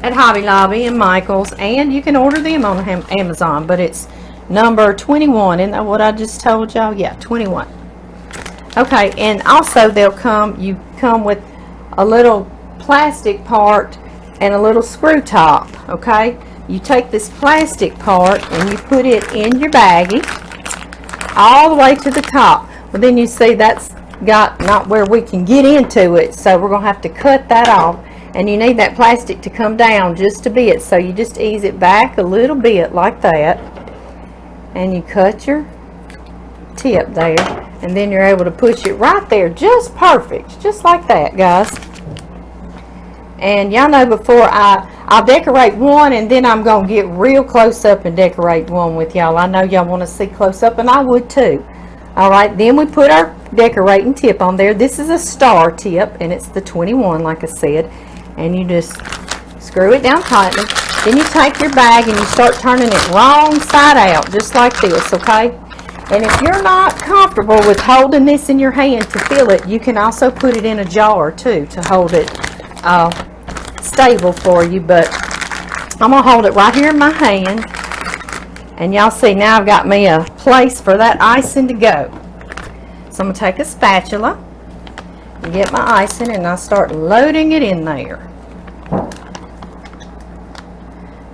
[SPEAKER 1] at Hobby Lobby and Michael's, and you can order them on Amazon, but it's number 21. Isn't that what I just told y'all? Yeah, 21. Okay, and also you come with a little plastic part and a little screw top. Okay, you take this plastic part and you put it in your baggie all the way to the top. But then you see that's got not where we can get into it, so we're gonna have to cut that off, and you need that plastic to come down just a bit, so you just ease it back a little bit like that, and you cut your tip there, and then you're able to push it right there, just perfect, just like that, guys. And y'all know before I'll decorate one, and then I'm gonna get real close up and decorate one with y'all. I know y'all want to see close up, and I would too. All right, then we put our decorating tip on there. This is a star tip, and it's the 21, like I said. And you just screw it down tightly. Then you take your bag and you start turning it wrong side out, just like this, okay? And if you're not comfortable with holding this in your hand to fill it, you can also put it in a jar too to hold it stable for you. But I'm gonna hold it right here in my hand, and y'all see now I've got me a place for that icing to go. So I'm gonna take a spatula and get my icing, and I start loading it in there.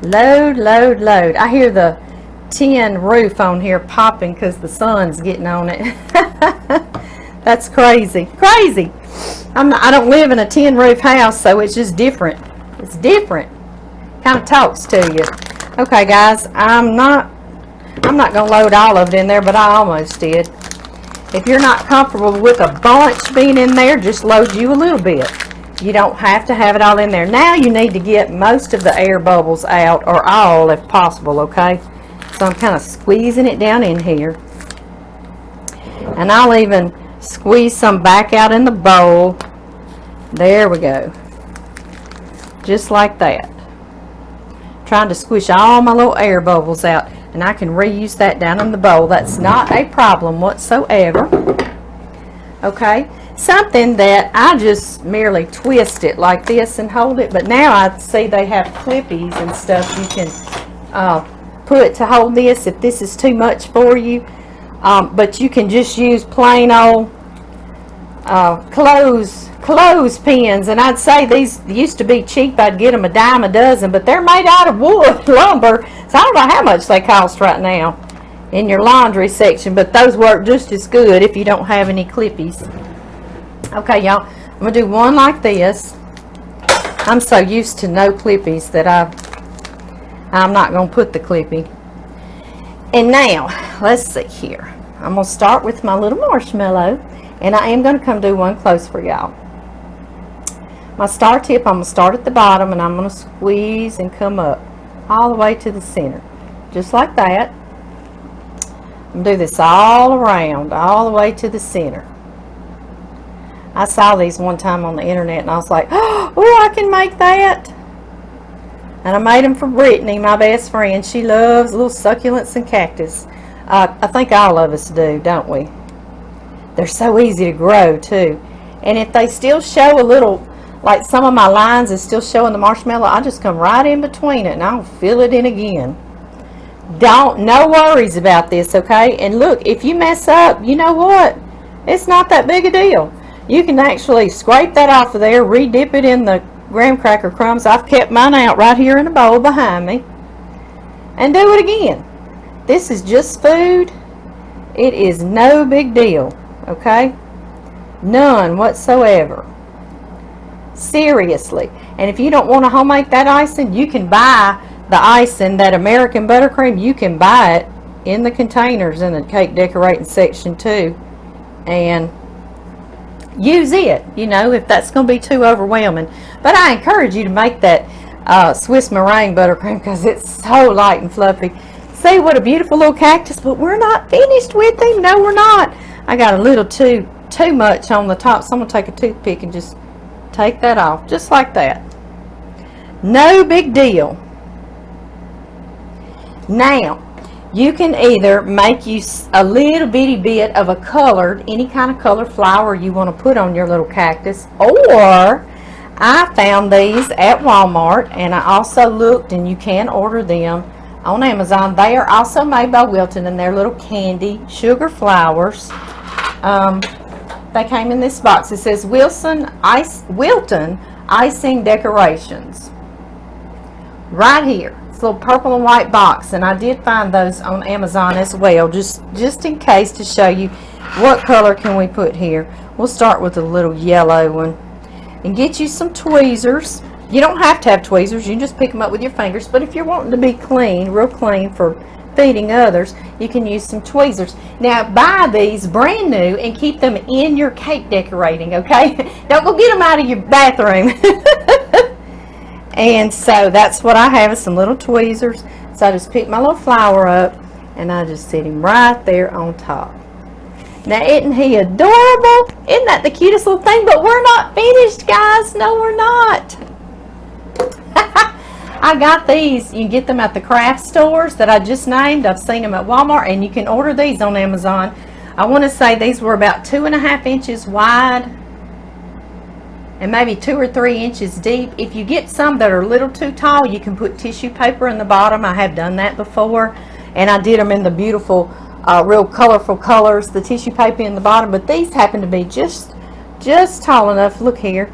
[SPEAKER 1] Load, load, load. I hear the tin roof on here popping because the sun's getting on it. That's crazy, crazy. I don't live in a tin roof house, so it's just different. It's different. Kind of talks to you. Okay, guys, I'm not gonna load all of it in there, but I almost did. If you're not comfortable with a bunch being in there, just load you a little bit. You don't have to have it all in there. Now you need to get most of the air bubbles out, or all if possible, okay? So I'm kind of squeezing it down in here. And I'll even squeeze some back out in the bowl. There we go. Just like that. Trying to squish all my little air bubbles out. And I can reuse that down in the bowl. That's not a problem whatsoever. Okay. Something that I just merely twist it like this and hold it. But now I see they have clippies and stuff you can put to hold this if this is too much for you. But you can just use plain old clothespins, and I'd say these used to be cheap. I'd get them a dime a dozen, but they're made out of wood lumber, so I don't know how much they cost right now. in your laundry section, but those work just as good if you don't have any clippies. Okay, y'all, I'm gonna do one like this. I'm so used to no clippies that I'm not gonna put the clippy. And now let's see here. I'm gonna start with my little marshmallow, and I am gonna come do one close for y'all. My star tip, I'm gonna start at the bottom, and I'm gonna squeeze and come up all the way to the center, just like that. I'm gonna do this all around, all the way to the center. I saw these one time on the internet, and I was like, oh, I can make that. And I made them for Brittany, my best friend. She loves little succulents and cactus. I think all of us do, don't we? They're so easy to grow too. And if they still show a little, like some of my lines is still showing the marshmallow, I just come right in between it and I'll fill it in again. No worries about this, okay? And look, if you mess up, you know what? It's not that big a deal. You can actually scrape that off of there, re-dip it in the graham cracker crumbs. I've kept mine out right here in a bowl behind me. And do it again. This is just food. It is no big deal, okay? None whatsoever. Seriously. And if you don't want to homemade that icing, you can buy the icing, that American buttercream. You can buy it in the containers in the cake decorating section too. And use it, you know, if that's going to be too overwhelming. But I encourage you to make that Swiss meringue buttercream, because it's so light and fluffy. See what a beautiful little cactus, but we're not finished with him. No, we're not. I got a little too much on the top, so I'm going to take a toothpick and just take that off, just like that. No big deal. Now, you can either make you a little bitty bit of a colored, any kind of colored flower you want to put on your little cactus, or I found these at Walmart, and I also looked, and you can order them on Amazon. They are also made by Wilton, and they're little candy sugar flowers. They came in this box. It says Wilton Icing Decorations. Right here. It's a little purple and white box, and I did find those on Amazon as well, just in case, to show you what color can we put here. We'll start with a little yellow one. And get you some tweezers. You don't have to have tweezers. You can just pick them up with your fingers. But if you're wanting to be clean, real clean for feeding others, you can use some tweezers. Now, buy these brand new and keep them in your cake decorating, okay? Don't go get them out of your bathroom. And so that's what I have, is some little tweezers. So I just pick my little flower up, and I just sit him right there on top. Now, isn't he adorable? Isn't that the cutest little thing? But we're not finished, guys. No, we're not. I got these. You can get them at the craft stores that I just named. I've seen them at Walmart, and you can order these on Amazon. I want to say these were about 2.5 inches wide and maybe 2 or 3 inches deep. If you get some that are a little too tall, you can put tissue paper in the bottom. I have done that before, and I did them in the beautiful real colorful colors, the tissue paper in the bottom. But these happen to be just tall enough. Look here,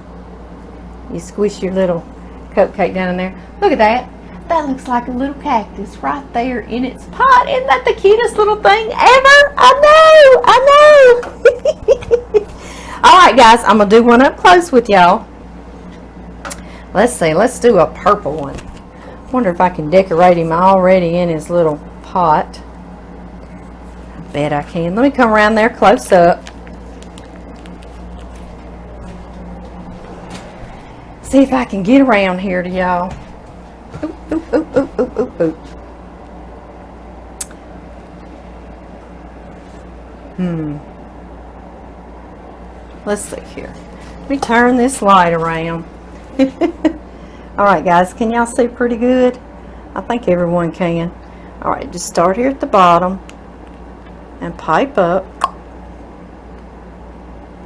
[SPEAKER 1] you squish your little cupcake down in there. Look at that. That looks like a little cactus right there in its pot. Isn't that the cutest little thing ever? I know. Alright guys, I'm going to do one up close with y'all. Let's see, let's do a purple one. Wonder if I can decorate him already in his little pot. I bet I can. Let me come around there close up. See if I can get around here to y'all. Oop, oop, oop, oop, oop, oop, oop. Let's see here. Let me turn this light around. Alright guys, can y'all see pretty good? I think everyone can. Alright, just start here at the bottom and pipe up.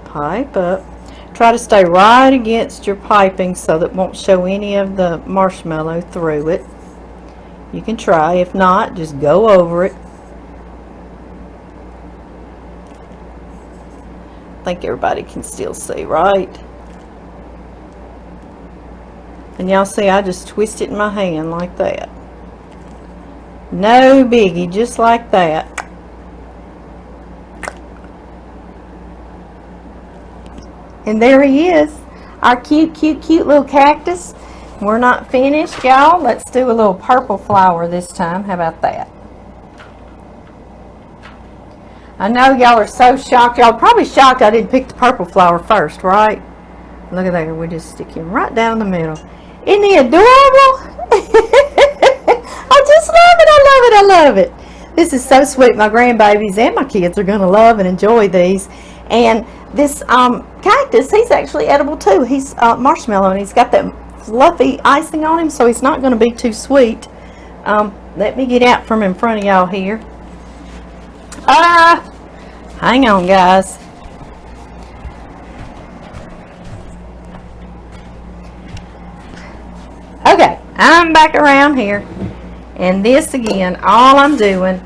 [SPEAKER 1] Pipe up. Try to stay right against your piping so that it won't show any of the marshmallow through it. You can try. If not, just go over it. I think everybody can still see, right? And y'all see, I just twist it in my hand like that. No biggie, just like that. And there he is, our cute, cute, cute little cactus. We're not finished, y'all. Let's do a little purple flower this time. How about that? I know y'all are so shocked. Y'all are probably shocked I didn't pick the purple flower first, right? Look at that. We just stick him right down the middle. Isn't he adorable? I just love it. I love it. I love it. This is so sweet. My grandbabies and my kids are going to love and enjoy these. And this cactus, he's actually edible too. He's marshmallow, and he's got that fluffy icing on him, so he's not going to be too sweet. Let me get out from in front of y'all here. Hang on, guys. Okay, I'm back around here, and this again, all I'm doing,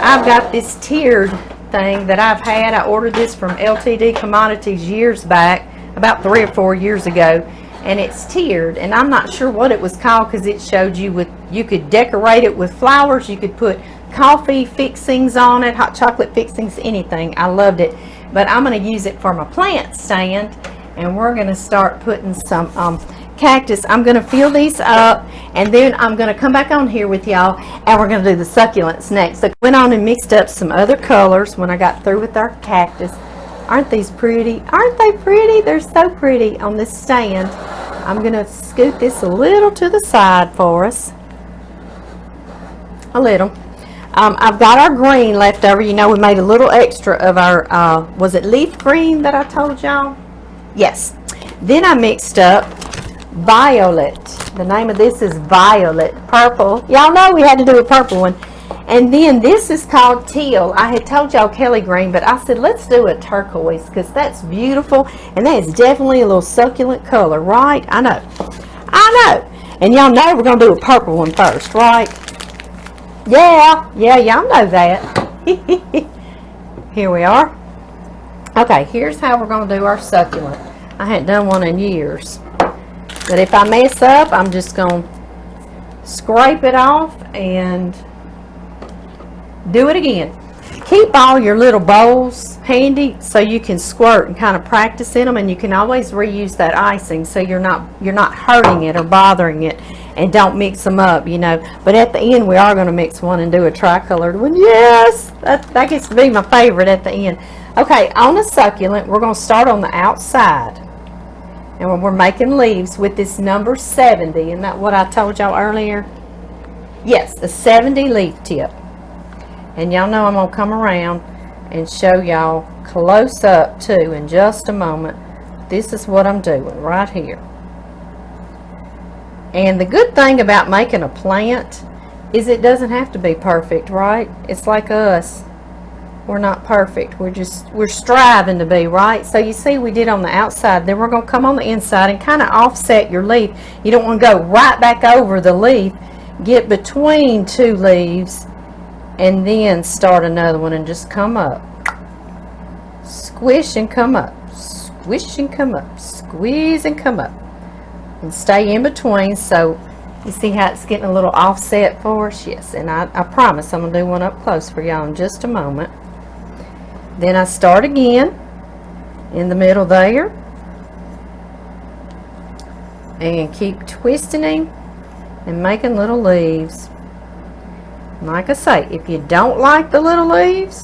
[SPEAKER 1] I've got this tiered thing that I've had. I ordered this from LTD Commodities years back, about 3 or 4 years ago, and it's tiered, and I'm not sure what it was called because it showed you you could decorate it with flowers, you could put coffee fixings on it, hot chocolate fixings, anything. I loved it, but I'm going to use it for my plant stand, and we're going to start putting some cactus. I'm going to fill these up, and then I'm going to come back on here with y'all, and we're going to do the succulents next. So I went on and mixed up some other colors when I got through with our cactus. Aren't these pretty? Aren't they pretty? They're so pretty on this stand. I'm going to scoot this a little to the side for us. A little. I've got our green left over. You know, we made a little extra of our, was it leaf green that I told y'all? Yes. Then I mixed up violet. The name of this is violet. Purple. Y'all know we had to do a purple one. And then this is called teal. I had told y'all Kelly green, but I said let's do a turquoise because that's beautiful, and that is definitely a little succulent color, right? I know. And y'all know we're going to do a purple one first, right? Yeah, y'all know that. Here we are. Okay, here's how we're going to do our succulent. I hadn't done one in years. But if I mess up, I'm just going to scrape it off and do it again. Keep all your little bowls handy so you can squirt and kind of practice in them, and you can always reuse that icing so you're not hurting it or bothering it, and don't mix them up, you know. But at the end we are going to mix one and do a tricolored one. Yes, that gets to be my favorite at the end. Okay, on the succulent we're going to start on the outside, and when we're making leaves with this number 70, isn't that what I told y'all earlier? Yes, a 70 leaf tip. And y'all know I'm going to come around and show y'all close up too in just a moment. This is what I'm doing right here. And the good thing about making a plant is it doesn't have to be perfect, right? It's like us. We're not perfect. We're striving to be, right? So you see we did on the outside. Then we're going to come on the inside and kind of offset your leaf. You don't want to go right back over the leaf. Get between two leaves and then start another one and just come up. Squish and come up. Squish and come up. Squeeze and come up. And stay in between. So you see how it's getting a little offset for us? Yes, and I promise I'm going to do one up close for y'all in just a moment. Then I start again in the middle there. And keep twisting him and making little leaves. Like I say, if you don't like the little leaves,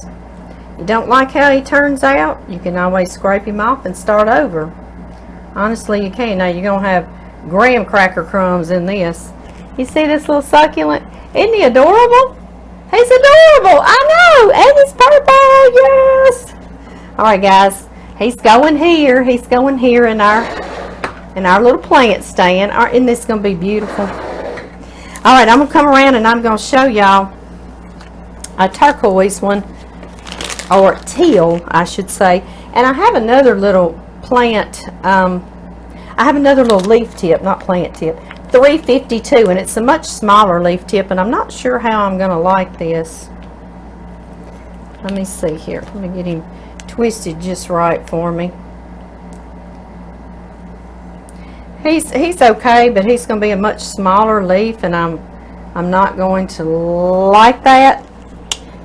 [SPEAKER 1] you don't like how he turns out, you can always scrape him off and start over. Honestly, you can. Now you're going to have graham cracker crumbs in this. You see this little succulent? Isn't he adorable? He's adorable. I know. And he's purple. Yes. All right, guys. He's going here. He's going here in our little plant stand. Isn't this going to be beautiful? All right, I'm going to come around and I'm going to show y'all a turquoise one, or teal, I should say. And I have another little plant, I have another little leaf tip, not plant tip, 352, and it's a much smaller leaf tip, and I'm not sure how I'm going to like this. Let me see here. Let me get him twisted just right for me. He's okay, but he's going to be a much smaller leaf, and I'm not going to like that.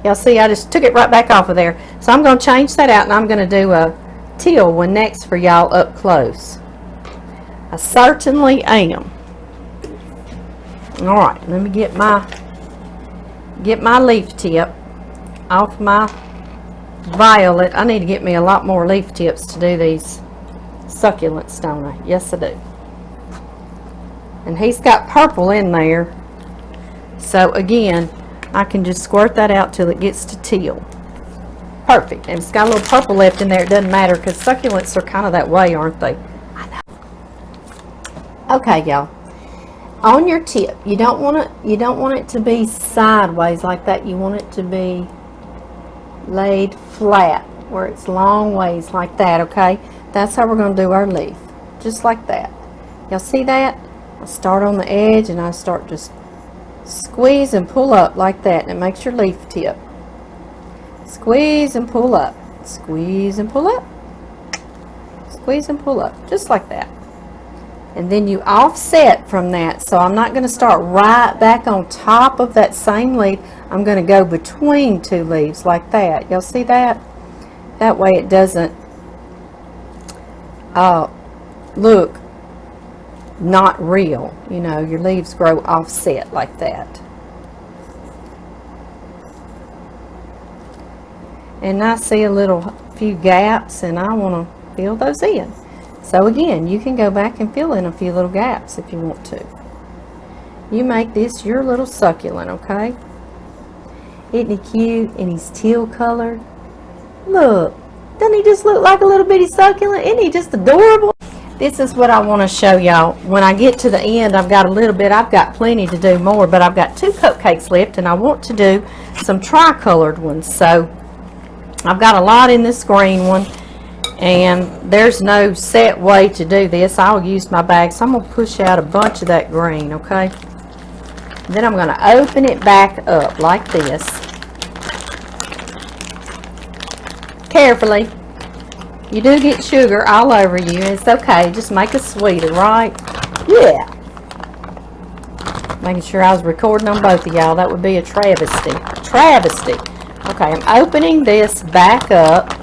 [SPEAKER 1] Y'all see, I just took it right back off of there. So I'm going to change that out, and I'm going to do a teal one next for y'all up close. I certainly am. Alright, let me get my leaf tip off my violet. I need to get me a lot more leaf tips to do these succulents, don't I? Yes, I do. And he's got purple in there. So again, I can just squirt that out till it gets to teal. Perfect. And it's got a little purple left in there. It doesn't matter because succulents are kind of that way, aren't they? I know. Okay, y'all. On your tip, you don't want it to be sideways like that. You want it to be laid flat where it's long ways like that, okay? That's how we're going to do our leaf. Just like that. Y'all see that? I start on the edge and I start just squeeze and pull up like that, and it makes your leaf tip. Squeeze and pull up. Squeeze and pull up. Squeeze and pull up. Just like that. And then you offset from that. So I'm not going to start right back on top of that same leaf. I'm going to go between two leaves like that. Y'all see that? That way it doesn't look not real. You know, your leaves grow offset like that. And I see a few gaps and I want to fill those in. So again, you can go back and fill in a few little gaps if you want to. You make this your little succulent, okay? Isn't he cute? And he's teal colored. Look, doesn't he just look like a little bitty succulent? Isn't he just adorable? This is what I want to show y'all. When I get to the end, I've got plenty to do more, but I've got 2 cupcakes left and I want to do some tri-colored ones. So I've got a lot in this green one, and there's no set way to do this. I'll use my bag, so I'm going to push out a bunch of that green, okay? Then I'm going to open it back up like this. Carefully. You do get sugar all over you. It's okay. Just make it sweeter, right? Yeah. Making sure I was recording on both of y'all. That would be a travesty. Travesty. Okay, I'm opening this back up.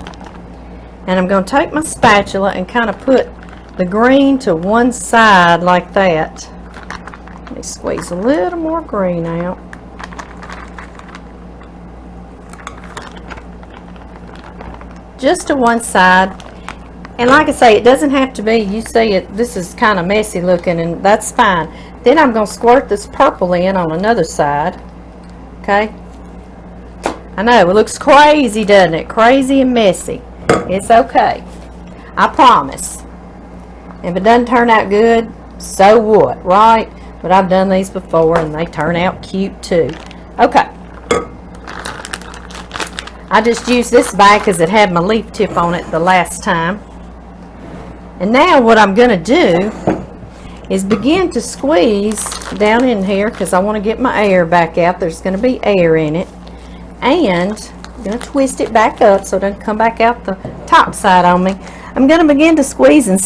[SPEAKER 1] And I'm going to take my spatula and kind of put the green to one side like that. Let me squeeze a little more green out. Just to one side. And like I say, it doesn't have to be, you see it, this is kind of messy looking, and that's fine. Then I'm going to squirt this purple in on another side. Okay? I know, it looks crazy, doesn't it? Crazy and messy. It's okay. I promise. If it doesn't turn out good, so what, right? But I've done these before and they turn out cute too. Okay. I just used this bag because it had my leaf tip on it the last time. And now what I'm going to do is begin to squeeze down in here because I want to get my air back out. There's going to be air in it. And I'm going to twist it back up so it doesn't come back out the top side on me. I'm going to begin to squeeze and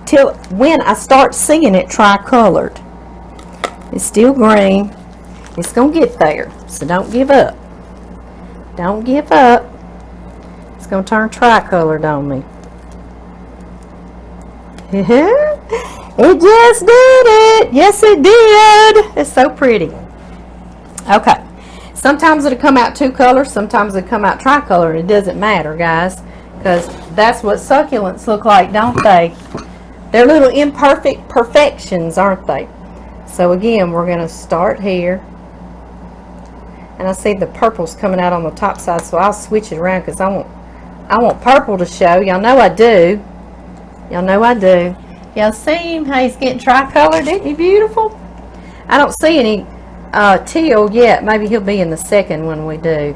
[SPEAKER 1] till when I start seeing it tri-colored. It's still green. It's going to get there, so don't give up. Don't give up. It's going to turn tri-colored on me. It just did it. Yes, it did. It's so pretty. Okay. Sometimes it'll come out 2 colors. Sometimes it'll come out tri-color. It doesn't matter, guys, because that's what succulents look like, don't they? They're little imperfect perfections, aren't they? So again, we're going to start here. And I see the purple's coming out on the top side, so I'll switch it around because I want purple to show. Y'all know I do. Y'all know I do. Y'all see him? How he's getting tri-colored? Isn't he beautiful? I don't see any teal yet. Maybe he'll be in the second one we do.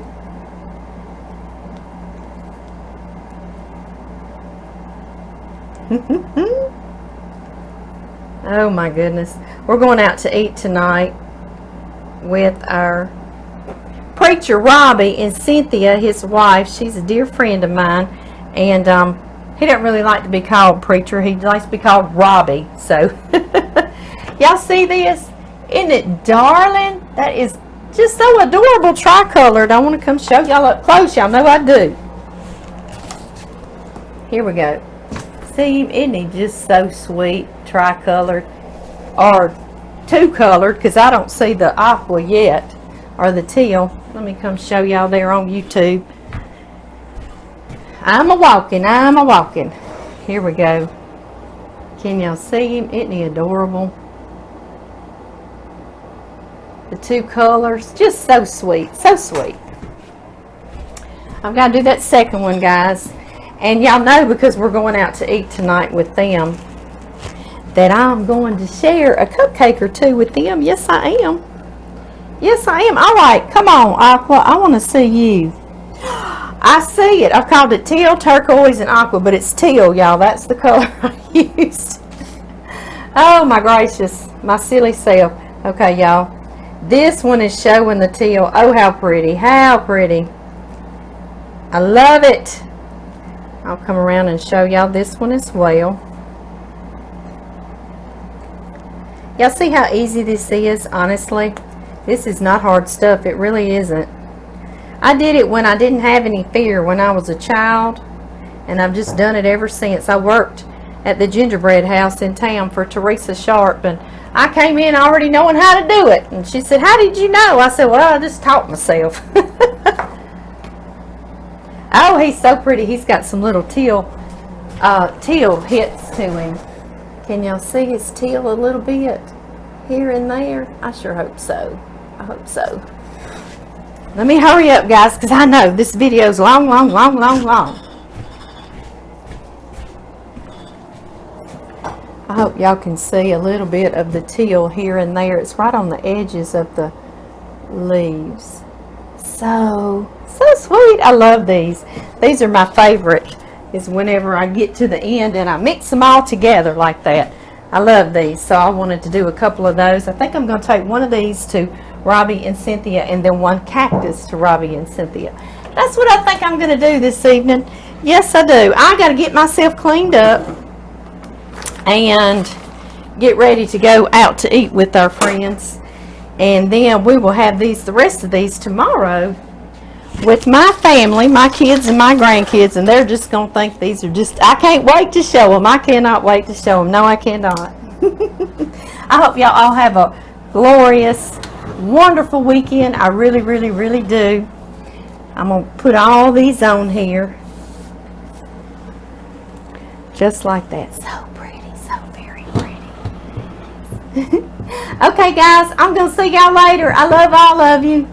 [SPEAKER 1] Oh my goodness. We're going out to eat tonight with our preacher Robbie and Cynthia, his wife. She's a dear friend of mine, and he doesn't really like to be called preacher. He likes to be called Robbie. So y'all see this? Isn't it darling? That is just so adorable, tri-colored. I want to come show y'all up close. Y'all know I do. Here we go. See, isn't he just so sweet? Tricolored or two-colored, because I don't see the aqua yet, or the teal. Let me come show y'all there on YouTube. I'm a-walking. Here we go. Can y'all see him? Isn't he adorable? The two colors, just so sweet, so sweet. I've got to do that second one, guys. And y'all know, because we're going out to eat tonight with them, that I'm going to share a cupcake or two with them. Yes, I am. Yes, I am. All right, come on, Aqua. I want to see you. I see it. I've called it teal, turquoise, and aqua, but it's teal, y'all. That's the color I used. Oh, my gracious. My silly self. Okay, y'all. This one is showing the teal. Oh, how pretty. How pretty. I love it. I'll come around and show y'all this one as well. Y'all see how easy this is? Honestly, this is not hard stuff. It really isn't. I did it when I didn't have any fear when I was a child, and I've just done it ever since. I worked at the gingerbread house in town for Teresa Sharp, and I came in already knowing how to do it. And she said, "How did you know?" I said, "Well, I just taught myself." Oh, he's so pretty. He's got some little teal hits to him. Can y'all see his teal a little bit here and there? I sure hope so. I hope so. Let me hurry up, guys, because I know this video is long. I hope y'all can see a little bit of the teal here and there. It's right on the edges of the leaves. So sweet. I love these. These are my favorite, is whenever I get to the end and I mix them all together like that. I love these, so I wanted to do a couple of those. I think I'm going to take one of these to Robbie and Cynthia, and then one cactus to Robbie and Cynthia. That's what I think I'm going to do this evening. Yes, I do. I got to get myself cleaned up and get ready to go out to eat with our friends. And then we will have the rest of these tomorrow with my family, my kids and my grandkids, and they're just going to think these are just, I can't wait to show them. I cannot wait to show them. No, I cannot. I hope y'all all have a glorious, wonderful weekend. I really do. I'm going to put all these on here. Just like that. So pretty. So very pretty. Okay, guys. I'm going to see y'all later. I love all of you.